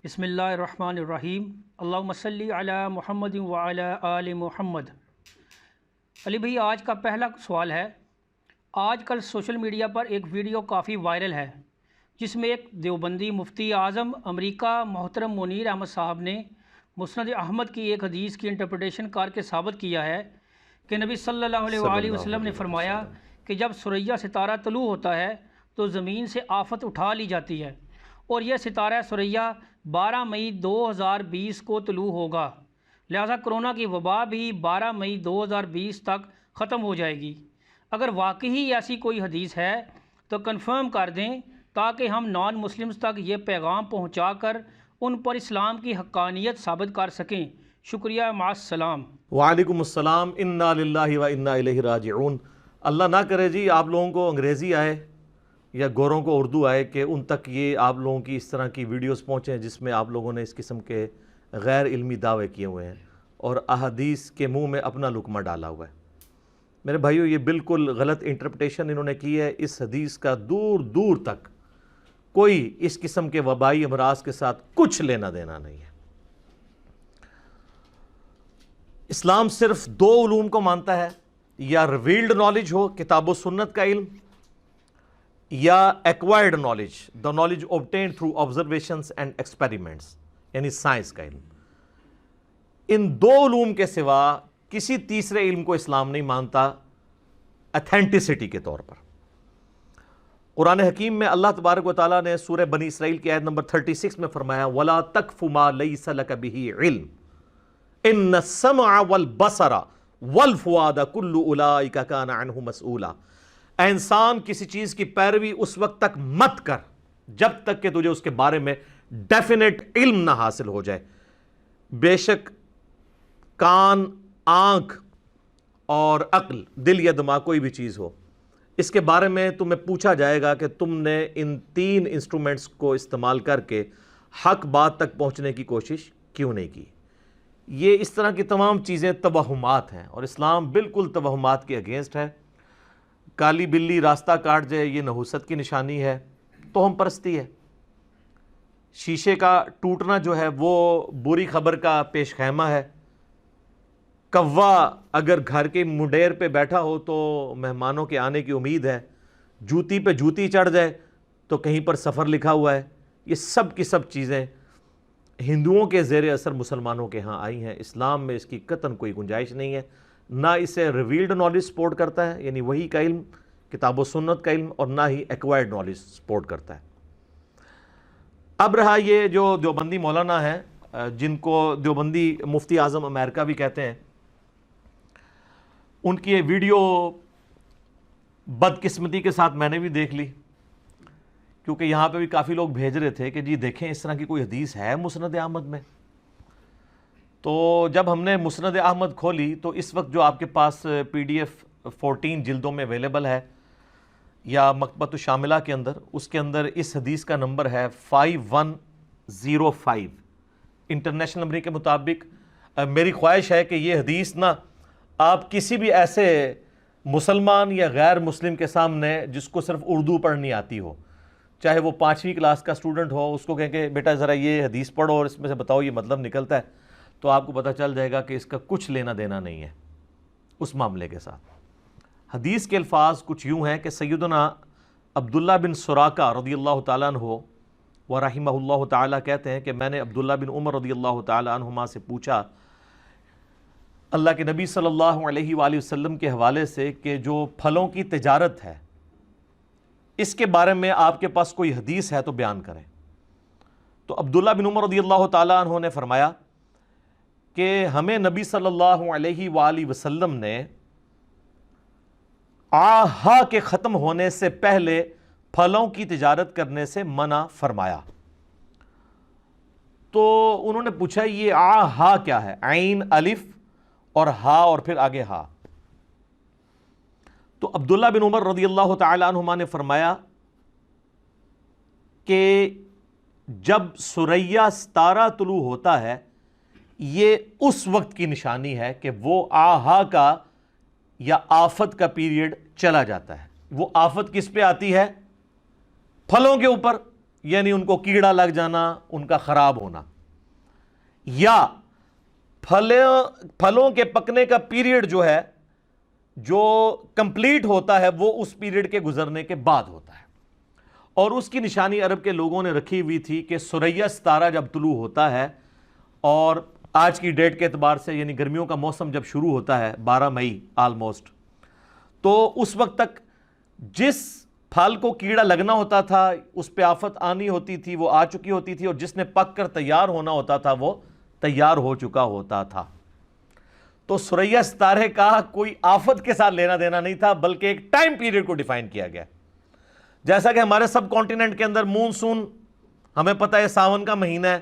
بسم اللہ الرحمن الرحیم اللہم صلی علی محمد وعلی آل محمد۔ علی بھائی، آج کا پہلا سوال ہے۔ آج کل سوشل میڈیا پر ایک ویڈیو کافی وائرل ہے جس میں ایک دیوبندی مفتی اعظم امریکہ محترم منیر احمد صاحب نے مسند احمد کی ایک حدیث کی انٹرپریٹیشن کر کے ثابت کیا ہے کہ نبی صلی اللہ علیہ وآلہ وسلم نے فرمایا کہ جب ثریا ستارہ طلوع ہوتا ہے تو زمین سے آفت اٹھا لی جاتی ہے، اور یہ ستارہ ثریا 12 مئی 2020 کو طلوع ہوگا، لہذا کرونا کی وبا بھی 12 مئی 2020 تک ختم ہو جائے گی۔ اگر واقعی ایسی کوئی حدیث ہے تو کنفرم کر دیں تاکہ ہم نان مسلمز تک یہ پیغام پہنچا کر ان پر اسلام کی حقانیت ثابت کر سکیں۔ شکریہ، مع السلام۔ وعلیکم السلام۔ انا للہ و انا الیہ راجعون۔ اللہ نہ کرے جی آپ لوگوں کو انگریزی آئے یا گوروں کو اردو آئے کہ ان تک یہ آپ لوگوں کی اس طرح کی ویڈیوز پہنچیں جس میں آپ لوگوں نے اس قسم کے غیر علمی دعوے کیے ہوئے ہیں اور احادیث کے منہ میں اپنا لقمہ ڈالا ہوا ہے۔ میرے بھائیو، یہ بالکل غلط انٹرپریٹیشن انہوں نے کی ہے۔ اس حدیث کا دور دور تک کوئی اس قسم کے وبائی امراض کے ساتھ کچھ لینا دینا نہیں ہے۔ اسلام صرف دو علوم کو مانتا ہے، یا ریویلڈ نالج ہو، کتاب و سنت کا علم، یا acquired knowledge, the knowledge obtained through observations and experiments، یعنی سائنس کا علم۔ ان دو علوم کے سوا کسی تیسرے علم کو اسلام نہیں مانتا ایتھینٹسٹی کے طور پر۔ قرآن حکیم میں اللہ تبارک و تعالیٰ نے سورہ بنی اسرائیل کی آیت نمبر 36 میں فرمایا وَلَا تَقْفُ مَا لَيْسَ لَكَ بِهِ عِلْمٌ إِنَّ السَّمْعَ وَالْبَصَرَ وَالْفُؤَادَ كُلُّ أُولَئِكَ كَانَ عَنْهُ مَسْئُولًا۔ اے انسان، کسی چیز کی پیروی اس وقت تک مت کر جب تک کہ تجھے اس کے بارے میں ڈیفینیٹ علم نہ حاصل ہو جائے۔ بے شک کان، آنکھ اور عقل، دل یا دماغ، کوئی بھی چیز ہو، اس کے بارے میں تمہیں پوچھا جائے گا کہ تم نے ان تین انسٹرومنٹس کو استعمال کر کے حق بات تک پہنچنے کی کوشش کیوں نہیں کی۔ یہ اس طرح کی تمام چیزیں توہمات ہیں، اور اسلام بالکل توہمات کے اگینسٹ ہے۔ کالی بلی راستہ کاٹ جائے، یہ نحوست کی نشانی ہے، توہم پرستی ہے۔ شیشے کا ٹوٹنا جو ہے وہ بری خبر کا پیش خیمہ ہے۔ کوا اگر گھر کے منڈیر پہ بیٹھا ہو تو مہمانوں کے آنے کی امید ہے، جوتی پہ جوتی چڑھ جائے تو کہیں پر سفر لکھا ہوا ہے۔ یہ سب کی سب چیزیں ہندوؤں کے زیر اثر مسلمانوں کے ہاں آئی ہیں۔ اسلام میں اس کی قطعاً کوئی گنجائش نہیں ہے۔ نہ اسے ریویلڈ نالج سپورٹ کرتا ہے، یعنی وحی کا علم، کتاب و سنت کا علم، اور نہ ہی ایکوائرڈ نالج سپورٹ کرتا ہے۔ اب رہا یہ جو دیوبندی مولانا ہیں، جن کو دیوبندی مفتی اعظم امریکہ بھی کہتے ہیں، ان کی یہ ویڈیو بدقسمتی کے ساتھ میں نے بھی دیکھ لی، کیونکہ یہاں پہ بھی کافی لوگ بھیج رہے تھے کہ جی دیکھیں اس طرح کی کوئی حدیث ہے مسند احمد میں۔ تو جب ہم نے مسند احمد کھولی تو اس وقت جو آپ کے پاس پی ڈی ایف 14 جلدوں میں اویلیبل ہے، یا مکتبۃ الشاملہ کے اندر، اس کے اندر اس حدیث کا نمبر ہے 5105 انٹرنیشنل نمبر کے مطابق۔ میری خواہش ہے کہ یہ حدیث نا آپ کسی بھی ایسے مسلمان یا غیر مسلم کے سامنے جس کو صرف اردو پڑھنی آتی ہو، چاہے وہ 5ویں کلاس کا اسٹوڈنٹ ہو، اس کو کہیں کہ بیٹا ذرا یہ حدیث پڑھو اور اس میں سے بتاؤ یہ مطلب نکلتا ہے، تو آپ کو پتہ چل جائے گا کہ اس کا کچھ لینا دینا نہیں ہے اس معاملے کے ساتھ۔ حدیث کے الفاظ کچھ یوں ہیں کہ سیدنا عبداللہ بن سراقہ رضی اللہ تعالیٰ عنہ ورحمہ اللہ تعالیٰ کہتے ہیں کہ میں نے عبداللہ بن عمر رضی اللہ تعالیٰ عنہما سے پوچھا اللہ کے نبی صلی اللہ علیہ وآلہ وسلم کے حوالے سے کہ جو پھلوں کی تجارت ہے اس کے بارے میں آپ کے پاس کوئی حدیث ہے تو بیان کریں۔ تو عبداللہ بن عمر رضی اللہ تعالیٰ عنہ نے فرمایا کہ ہمیں نبی صلی اللہ علیہ وآلہ وسلم نے آہا کے ختم ہونے سے پہلے پھلوں کی تجارت کرنے سے منع فرمایا۔ تو انہوں نے پوچھا یہ آہا کیا ہے؟ عین، الف اور ہا اور پھر آگے ہا۔ تو عبداللہ بن عمر رضی اللہ تعالی عنہما نے فرمایا کہ جب ثریا ستارہ طلوع ہوتا ہے یہ اس وقت کی نشانی ہے کہ وہ آہا کا یا آفت کا پیریڈ چلا جاتا ہے۔ وہ آفت کس پہ آتی ہے؟ پھلوں کے اوپر۔ یعنی ان کو کیڑا لگ جانا، ان کا خراب ہونا، یا پھلوں کے پکنے کا پیریڈ جو ہے جو کمپلیٹ ہوتا ہے وہ اس پیریڈ کے گزرنے کے بعد ہوتا ہے. اور اس کی نشانی عرب کے لوگوں نے رکھی ہوئی تھی کہ ثریا ستارہ جب طلوع ہوتا ہے، اور آج کی ڈیٹ کے اعتبار سے یعنی گرمیوں کا موسم جب شروع ہوتا ہے 12 مئی آلموسٹ، تو اس وقت تک جس پھل کو کیڑا لگنا ہوتا تھا، اس پہ آفت آنی ہوتی تھی، وہ آ چکی ہوتی تھی، اور جس نے پک کر تیار ہونا ہوتا تھا وہ تیار ہو چکا ہوتا تھا. تو ثریا ستارے کا کوئی آفت کے ساتھ لینا دینا نہیں تھا، بلکہ ایک ٹائم پیریڈ کو ڈیفائن کیا گیا. جیسا کہ ہمارے سب کانٹیننٹ کے اندر مونسون ہمیں پتہ ہے ساون کا مہینہ ہے،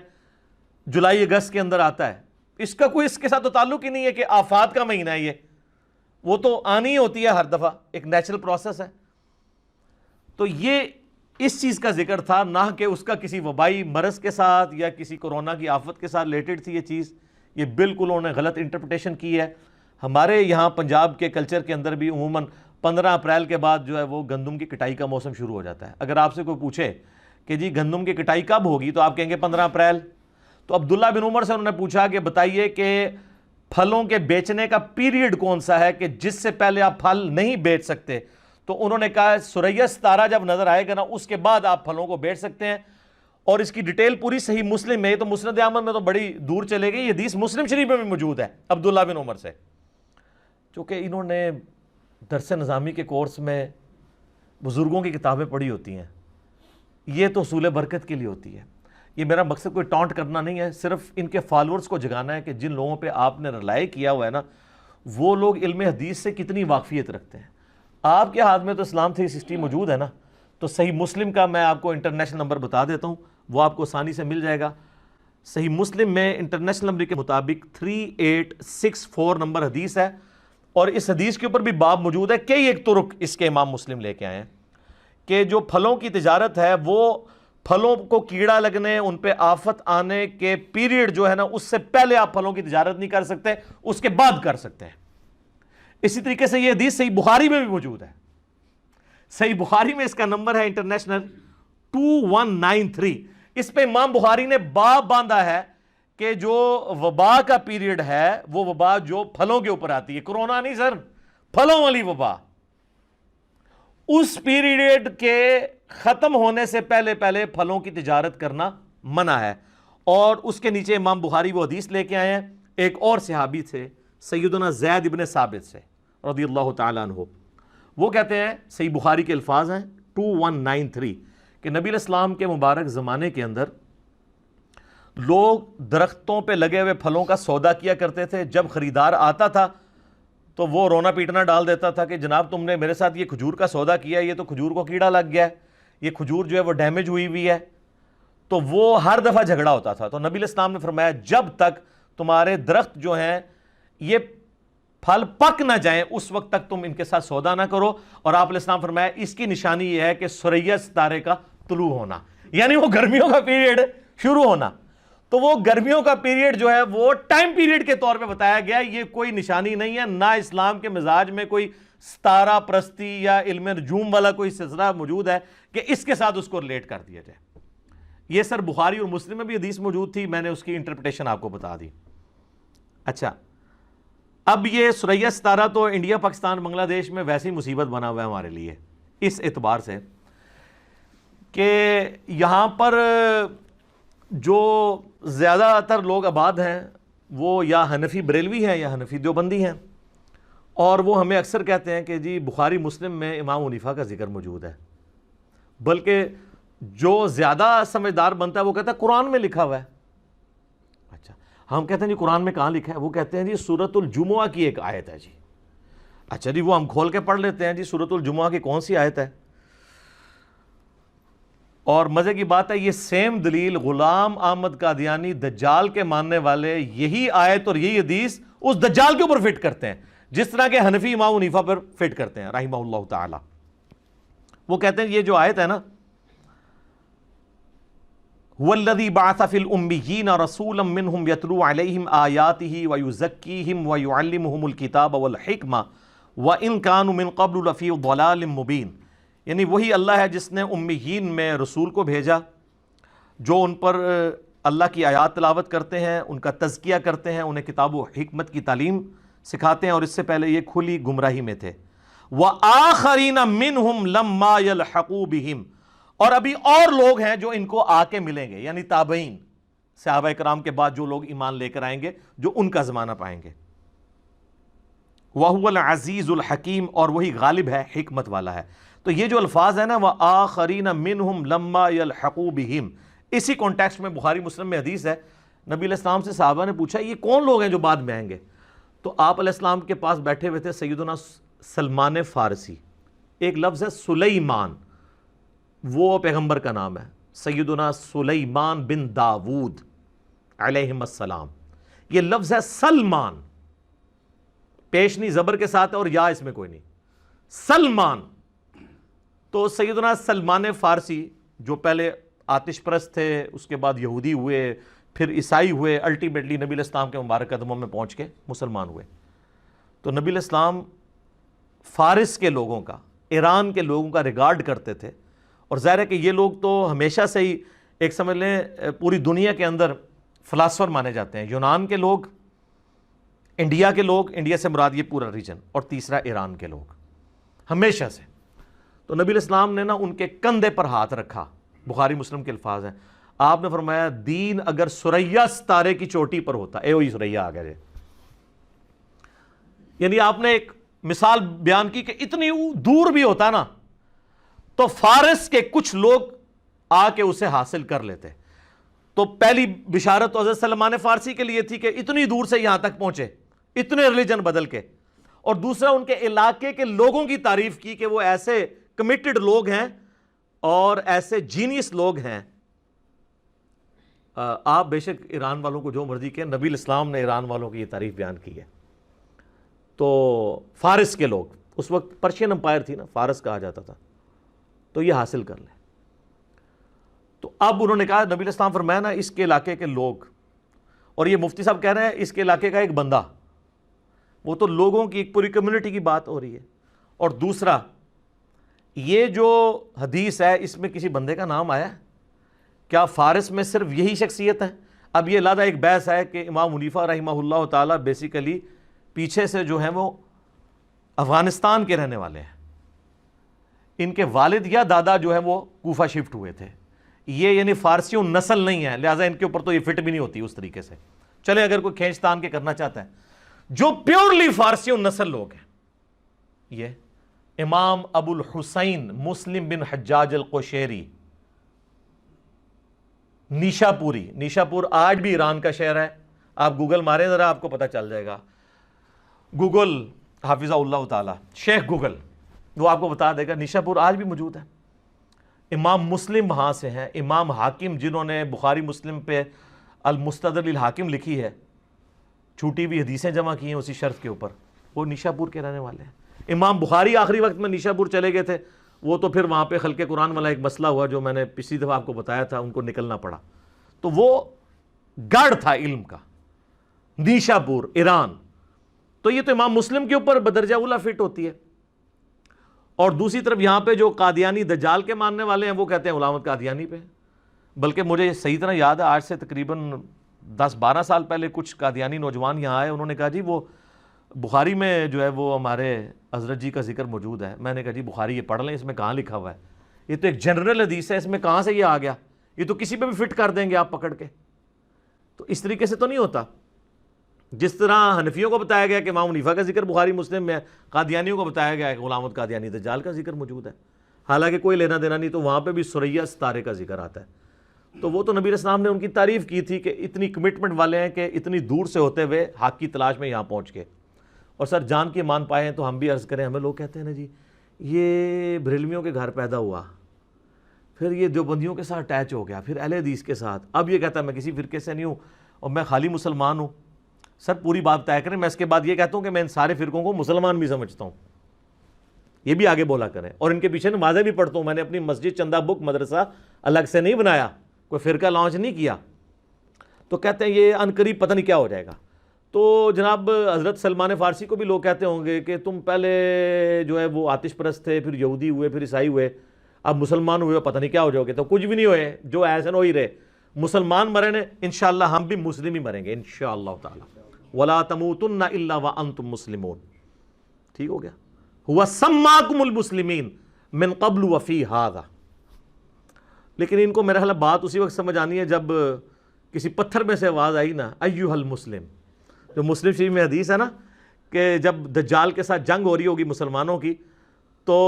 جولائی اگست کے اندر آتا ہے، اس کا کوئی اس کے ساتھ تو تعلق ہی نہیں ہے کہ آفات کا مہینہ ہے، یہ وہ تو آنی ہوتی ہے ہر دفعہ، ایک نیچرل پروسیس ہے. تو یہ اس چیز کا ذکر تھا، نہ کہ اس کا کسی وبائی مرض کے ساتھ یا کسی کورونا کی آفت کے ساتھ ریلیٹڈ تھی یہ چیز. یہ بالکل انہوں نے غلط انٹرپریٹیشن کی ہے. ہمارے یہاں پنجاب کے کلچر کے اندر بھی عموماً 15 اپریل کے بعد جو ہے وہ گندم کی کٹائی کا موسم شروع ہو جاتا ہے. اگر آپ سے کوئی پوچھے کہ جی گندم کی کٹائی کب ہوگی تو آپ کہیں گے 15 اپریل. تو عبداللہ بن عمر سے انہوں نے پوچھا کہ بتائیے کہ پھلوں کے بیچنے کا پیریڈ کون سا ہے کہ جس سے پہلے آپ پھل نہیں بیچ سکتے؟ تو انہوں نے کہا ثریا ستارہ جب نظر آئے گا نا اس کے بعد آپ پھلوں کو بیچ سکتے ہیں. اور اس کی ڈیٹیل پوری صحیح مسلم میں، تو مسند احمد میں تو بڑی دور چلے گئی، یہ حدیث مسلم شریف میں بھی موجود ہے عبداللہ بن عمر سے. چونکہ انہوں نے درس نظامی کے کورس میں بزرگوں کی کتابیں پڑھی ہوتی ہیں، یہ تو اصول برکت کے لیے ہوتی ہے. یہ میرا مقصد کوئی ٹانٹ کرنا نہیں ہے، صرف ان کے فالورز کو جگانا ہے کہ جن لوگوں پہ آپ نے رلائی کیا ہوا ہے نا، وہ لوگ علم حدیث سے کتنی واقفیت رکھتے ہیں. آپ کے ہاتھ میں تو اسلام 360 موجود ہے نا، تو صحیح مسلم کا میں آپ کو انٹرنیشنل نمبر بتا دیتا ہوں، وہ آپ کو آسانی سے مل جائے گا. صحیح مسلم میں انٹرنیشنل نمبر کے مطابق 3864 نمبر حدیث ہے، اور اس حدیث کے اوپر بھی باب موجود ہے. کئی ایک طرق اس کے امام مسلم لے کے آئے ہیں کہ جو پھلوں کی تجارت ہے وہ پھلوں کو کیڑا لگنے، ان پہ آفت آنے کے پیریڈ جو ہے نا اس سے پہلے آپ پھلوں کی تجارت نہیں کر سکتے، اس کے بعد کر سکتے ہیں. اسی طریقے سے یہ حدیث صحیح بخاری میں بھی موجود ہے. صحیح بخاری میں اس کا نمبر ہے انٹرنیشنل 2193. اس پہ امام بخاری نے باب باندھا ہے کہ جو وبا کا پیریڈ ہے وہ وبا جو پھلوں کے اوپر آتی ہے، کرونا نہیں سر، پھلوں والی وبا، اس پیریڈ کے ختم ہونے سے پہلے پھلوں کی تجارت کرنا منع ہے. اور اس کے نیچے امام بخاری وہ حدیث لے کے آئے ہیں ایک اور صحابی تھے سیدنا زید ابن ثابت سے رضی اللہ تعالیٰ عنہ. وہ کہتے ہیں، صحیح بخاری کے الفاظ ہیں 2193، کہ نبی علیہ السلام کے مبارک زمانے کے اندر لوگ درختوں پہ لگے ہوئے پھلوں کا سودا کیا کرتے تھے. جب خریدار آتا تھا تو وہ رونا پیٹنا ڈال دیتا تھا کہ جناب تم نے میرے ساتھ یہ کھجور کا سودا کیا، یہ تو کھجور کو کیڑا لگ گیا ہے، یہ کھجور جو ہے وہ ڈیمیج ہوئی ہوئی ہے. تو وہ ہر دفعہ جھگڑا ہوتا تھا. تو نبی علیہ السلام نے فرمایا جب تک تمہارے درخت جو ہیں یہ پھل پک نہ جائیں اس وقت تک تم ان کے ساتھ سودا نہ کرو. اور آپ علیہ السلام فرمایا اس کی نشانی یہ ہے کہ ثریا ستارے کا طلوع ہونا، یعنی وہ گرمیوں کا پیریڈ شروع ہونا. تو وہ گرمیوں کا پیریڈ جو ہے وہ ٹائم پیریڈ کے طور پہ بتایا گیا، یہ کوئی نشانی نہیں ہے. نہ اسلام کے مزاج میں کوئی ستارہ پرستی یا علم نجوم والا کوئی سلسلہ موجود ہے کہ اس کے ساتھ اس کو ریلیٹ کر دیا جائے. یہ سر بخاری اور مسلم میں بھی حدیث موجود تھی، میں نے اس کی انٹرپریٹیشن آپ کو بتا دی. اچھا، اب یہ ثریا ستارہ تو انڈیا پاکستان بنگلہ دیش میں ویسی مصیبت بنا ہوا ہے ہمارے لیے اس اعتبار سے کہ یہاں پر جو زیادہ تر لوگ آباد ہیں وہ یا حنفی بریلوی ہیں یا حنفی دیوبندی ہیں، اور وہ ہمیں اکثر کہتے ہیں کہ جی بخاری مسلم میں امام حنیفہ کا ذکر موجود ہے. بلکہ جو زیادہ سمجھدار بنتا ہے وہ کہتا ہے قرآن میں لکھا ہوا ہے. اچھا، ہم کہتے ہیں جی قرآن میں کہاں لکھا ہے؟ وہ کہتے ہیں جی سورۃ الجمعہ کی ایک آیت ہے جی. اچھا جی، وہ ہم کھول کے پڑھ لیتے ہیں جی سورۃ الجمعہ کی کون سی آیت ہے. اور مزے کی بات ہے یہ سیم دلیل غلام احمد قادیانی دجال کے ماننے والے یہی آیت اور یہی حدیث اس دجال کے اوپر فٹ کرتے ہیں، جس طرح کے حنفی امام حنیفہ پر فٹ کرتے ہیں رحمہ اللہ تعالی. وہ کہتے ہیں یہ جو آیت ہے نا، وَالَّذِي بَعَثَ فِي الْأُمِّيِّينَ رَسُولًا مِّنْهُمْ يَتْلُو عَلَيْهِمْ آيَاتِهِ وَيُزَكِّيهِمْ وَيُعَلِّمُهُمُ الْكِتَابَ وَالْحِكْمَةَ وَإِنْ كَانُوا مِنْ قَبْلُ لَفِي ضَلَالٍ مُبِينٍ. یعنی وہی اللہ ہے جس نے امیین میں رسول کو بھیجا جو ان پر اللہ کی آیات تلاوت کرتے ہیں، ان کا تزکیہ کرتے ہیں، انہیں کتاب و حکمت کی تعلیم سکھاتے ہیں، اور اس سے پہلے یہ کھلی گمراہی میں تھے۔ وَآخَرِينَ مِنْهُمْ لَمَّا يَلْحَقُوا بِهِمْ، اور ابھی اور لوگ ہیں جو ان کو آ کے ملیں گے، یعنی تابعین، صحابہ کرام کے بعد جو لوگ ایمان لے کر آئیں گے، جو ان کا زمانہ پائیں گے۔ وَهُوَ الْعَزِيزُ الْحَكِيمُ، اور وہی غالب ہے، حکمت والا ہے۔ تو یہ جو الفاظ ہیں نا، وَآخَرِينَ مِنْهُمْ لَمَّا يَلْحَقُوا بِهِمْ، اسی کانٹیکسٹ میں بخاری مسلم میں حدیث ہے، نبی علیہ السلام سے صحابہ نے پوچھا یہ کون لوگ ہیں جو بعد میں آئیں گے؟ تو آپ علیہ السلام کے پاس بیٹھے ہوئے تھے سیدنا سلمان فارسی، ایک لفظ ہے سلیمان، وہ پیغمبر کا نام ہے، سیدنا سلیمان بن داود علیہم السلام۔ یہ لفظ ہے سلمان، پیشنی زبر کے ساتھ ہے اور یا اس میں کوئی نہیں، سلمان۔ تو سیدنا سلمان فارسی جو پہلے آتش پرست تھے، اس کے بعد یہودی ہوئے، پھر عیسائی ہوئے، الٹیمیٹلی نبی علیہ السلام کے مبارک قدموں میں پہنچ کے مسلمان ہوئے۔ تو نبی علیہ السلام فارس کے لوگوں کا، ایران کے لوگوں کا ریگارڈ کرتے تھے، اور ظاہر ہے کہ یہ لوگ تو ہمیشہ سے ہی ایک سمجھ لیں پوری دنیا کے اندر فلاسفر مانے جاتے ہیں۔ یونان کے لوگ، انڈیا کے لوگ، انڈیا سے مراد یہ پورا ریجن، اور تیسرا ایران کے لوگ ہمیشہ سے۔ تو نبی علیہ السلام نے نا ان کے کندھے پر ہاتھ رکھا، بخاری مسلم کے الفاظ ہیں، آپ نے فرمایا دین اگر ثریا ستارے کی چوٹی پر ہوتا، اے وہی ثریا آ گئے، یعنی آپ نے ایک مثال بیان کی کہ اتنی دور بھی ہوتا نا تو فارس کے کچھ لوگ آ کے اسے حاصل کر لیتے۔ تو پہلی بشارت تو حضرت سلمان فارسی کے لیے تھی کہ اتنی دور سے یہاں تک پہنچے، اتنے ریلیجن بدل کے، اور دوسرا ان کے علاقے کے لوگوں کی تعریف کی کہ وہ ایسے کمیٹڈ لوگ ہیں اور ایسے جینیس لوگ ہیں۔ آپ بے شک ایران والوں کو جو مرضی کہیں، نبی الاسلام نے ایران والوں کی یہ تعریف بیان کی ہے۔ تو فارس کے لوگ، اس وقت پرشین امپائر تھی نا، فارس کہا جاتا تھا، تو یہ حاصل کر لیں۔ تو اب انہوں نے کہا، نبی علیہ السلام فرمایا نا اس کے علاقے کے لوگ، اور یہ مفتی صاحب کہہ رہے ہیں اس کے علاقے کا ایک بندہ، وہ تو لوگوں کی ایک پوری کمیونٹی کی بات ہو رہی ہے۔ اور دوسرا یہ جو حدیث ہے اس میں کسی بندے کا نام آیا ہے؟ کیا فارس میں صرف یہی شخصیت ہے؟ اب یہ علیحدہ ایک بحث ہے کہ امام حنیفہ رحمہ اللہ تعالیٰ بیسیکلی پیچھے سے جو ہیں وہ افغانستان کے رہنے والے ہیں، ان کے والد یا دادا جو ہے وہ کوفہ شفٹ ہوئے تھے، یہ یعنی فارسیوں نسل نہیں ہے، لہٰذا ان کے اوپر تو یہ فٹ بھی نہیں ہوتی اس طریقے سے۔ چلے اگر کوئی کھینچ تان کے کرنا چاہتا ہے، جو پیورلی فارسیوں نسل لوگ ہیں، یہ امام ابو الحسین مسلم بن حجاج القشیری، نیشاپوری، نیشاپور آج بھی ایران کا شہر ہے، آپ گوگل ماریں ذرا آپ کو پتہ چل جائے گا، گوگل حافظہ اللہ تعالی، شیخ گوگل، وہ آپ کو بتا دے گا نیشاپور آج بھی موجود ہے۔ امام مسلم وہاں سے ہیں، امام حاکم جنہوں نے بخاری مسلم پہ المستدرک للحاکم لکھی ہے، چھوٹی ہوئی حدیثیں جمع کی ہیں اسی شرط کے اوپر، وہ نیشاپور کے رہنے والے ہیں۔ امام بخاری آخری وقت میں نیشاپور چلے گئے تھے، وہ تو پھر وہاں پہ خلق قرآن والا ایک مسئلہ ہوا جو میں نے پچھلی دفعہ آپ کو بتایا تھا، ان کو نکلنا پڑا، تو وہ گڑھ تھا علم کا، نیشاپور ایران۔ تو یہ تو امام مسلم کے اوپر بدرجہ اولا فٹ ہوتی ہے۔ اور دوسری طرف یہاں پہ جو قادیانی دجال کے ماننے والے ہیں وہ کہتے ہیں علامت قادیانی پہ، بلکہ مجھے صحیح طرح یاد ہے آج سے تقریباً 10-12 سال پہلے کچھ قادیانی نوجوان یہاں آئے، انہوں نے کہا جی وہ بخاری میں جو ہے وہ ہمارے حضرت جی کا ذکر موجود ہے۔ میں نے کہا جی بخاری یہ پڑھ لیں، اس میں کہاں لکھا ہوا ہے؟ یہ تو ایک جنرل حدیث ہے، اس میں کہاں سے یہ آ گیا؟ یہ تو کسی پہ بھی فٹ کر دیں گے آپ پکڑ کے۔ تو اس طریقے سے تو نہیں ہوتا، جس طرح حنفیوں کو بتایا گیا کہ امام حنیفہ کا ذکر بخاری مسلم میں ہے، قادیانیوں کو بتایا گیا کہ غلامت قادیانی دجال کا ذکر موجود ہے، حالانکہ کوئی لینا دینا نہیں، تو وہاں پہ بھی ثریا ستارے کا ذکر آتا ہے۔ تو وہ تو نبی علیہ السلام نے ان کی تعریف کی تھی کہ اتنی کمٹمنٹ والے ہیں کہ اتنی دور سے ہوتے ہوئے حق کی تلاش میں یہاں پہنچ گئے۔ اور سر جان کے مان پائے ہیں تو ہم بھی عرض کریں، ہمیں لوگ کہتے ہیں نا جی یہ بریلویوں کے گھر پیدا ہوا، پھر یہ دیوبندیوں کے ساتھ اٹیچ ہو گیا، پھر اہل حدیث کے ساتھ، اب یہ کہتا ہے میں کسی فرقے سے نہیں ہوں اور میں خالی مسلمان ہوں۔ سر پوری بات طے کریں، میں اس کے بعد یہ کہتا ہوں کہ میں ان سارے فرقوں کو مسلمان بھی سمجھتا ہوں، یہ بھی آگے بولا کریں، اور ان کے پیچھے نمازیں بھی پڑھتا ہوں۔ میں نے اپنی مسجد چندہ بک مدرسہ الگ سے نہیں بنایا، کوئی فرقہ لانچ نہیں کیا۔ تو کہتے ہیں یہ عنقریب پتہ نہیں کیا ہو جائے گا۔ تو جناب حضرت سلمان فارسی کو بھی لوگ کہتے ہوں گے کہ تم پہلے جو ہے وہ آتش پرست تھے، پھر یہودی ہوئے، پھر عیسائی ہوئے، اب مسلمان ہوئے، پتہ نہیں کیا ہو جاؤ گے۔ تو کچھ بھی نہیں ہوئے، جو ایسے ہو ہی رہے۔ مسلمان مرے نے انشاءاللہ ہم بھی مسلم ہی مریں گے انشاءاللہ تعالی. وَلَا تَمُوتُنَّ إِلَّا وَأَنْتُمْ مُسْلِمُونَ. ٹھیک ہو گیا. هُوَ سَمَّاكُمُ الْمُسْلِمِينَ مِنْ قَبْلُ وَفِي هَذَا. لیکن ان کو میرا خیال بات اسی وقت سمجھ آنی ہے جب کسی پتھر میں سے آواز آئی نا ایھا المسلم. جو مسلم شریف میں حدیث ہے نا کہ جب دجال کے ساتھ جنگ ہو رہی ہوگی مسلمانوں کی تو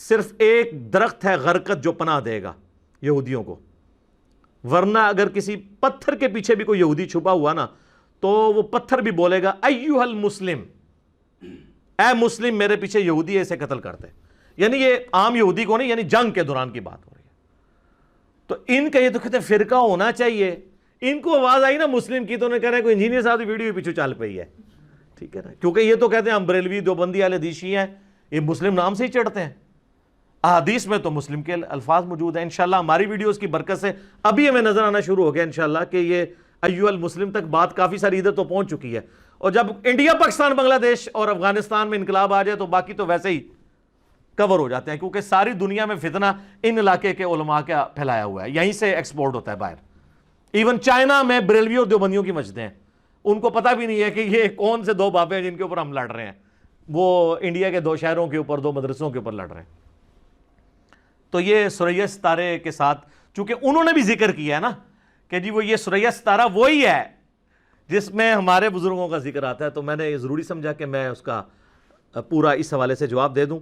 صرف ایک درخت ہے غرقت جو پناہ دے گا یہودیوں کو، ورنہ اگر کسی پتھر کے پیچھے بھی کوئی یہودی چھپا ہوا نا تو وہ پتھر بھی بولے گا ایھا المسلم، اے مسلم میرے پیچھے یہودی ہے اسے قتل کرتے. یعنی یہ عام یہودی کو نہیں، یعنی جنگ کے دوران کی بات ہو رہی ہے. تو ان کا یہ تو کہتے ہیں فرقہ ہونا چاہیے. ان کو آواز آئی نا مسلم کی تو انہیں کہہ رہے ہیں کوئی انجینئر صاحب ویڈیو پیچھے چل پئی ہے. ٹھیک ہے نا، کیونکہ یہ تو کہتے ہیں ہم بریلوی دیوبندی اہل حدیث شیعہ ہیں، یہ مسلم نام سے ہی چڑھتے ہیں. احادیث میں تو مسلم کے الفاظ موجود ہیں. انشاءاللہ ہماری ویڈیوز کی برکت سے ابھی ہمیں نظر آنا شروع ہو گیا انشاءاللہ کہ یہ ایھا المسلم تک بات کافی ساری ادھر تو پہنچ چکی ہے. اور جب انڈیا پاکستان بنگلہ دیش اور افغانستان میں انقلاب آ جائے تو باقی تو ویسے ہی کور ہو جاتے ہیں، کیونکہ ساری دنیا میں فتنہ ان علاقے کے علماء کا پھیلایا ہوا ہے، یہیں سے ایکسپورٹ ہوتا ہے باہر. ایون چائنا میں بریلوی اور دیوبندیوں کی مسجدیں ہیں، ان کو پتہ بھی نہیں ہے کہ یہ کون سے دو بابے ہیں جن کے اوپر ہم لڑ رہے ہیں. وہ انڈیا کے دو شہروں کے اوپر، دو مدرسوں کے اوپر لڑ رہے ہیں. تو یہ ثریا ستارے کے ساتھ چونکہ انہوں نے بھی ذکر کیا ہے نا کہ جی وہ یہ ثریا ستارہ وہی ہے جس میں ہمارے بزرگوں کا ذکر آتا ہے، تو میں نے یہ ضروری سمجھا کہ میں اس کا پورا اس حوالے سے جواب دے دوں.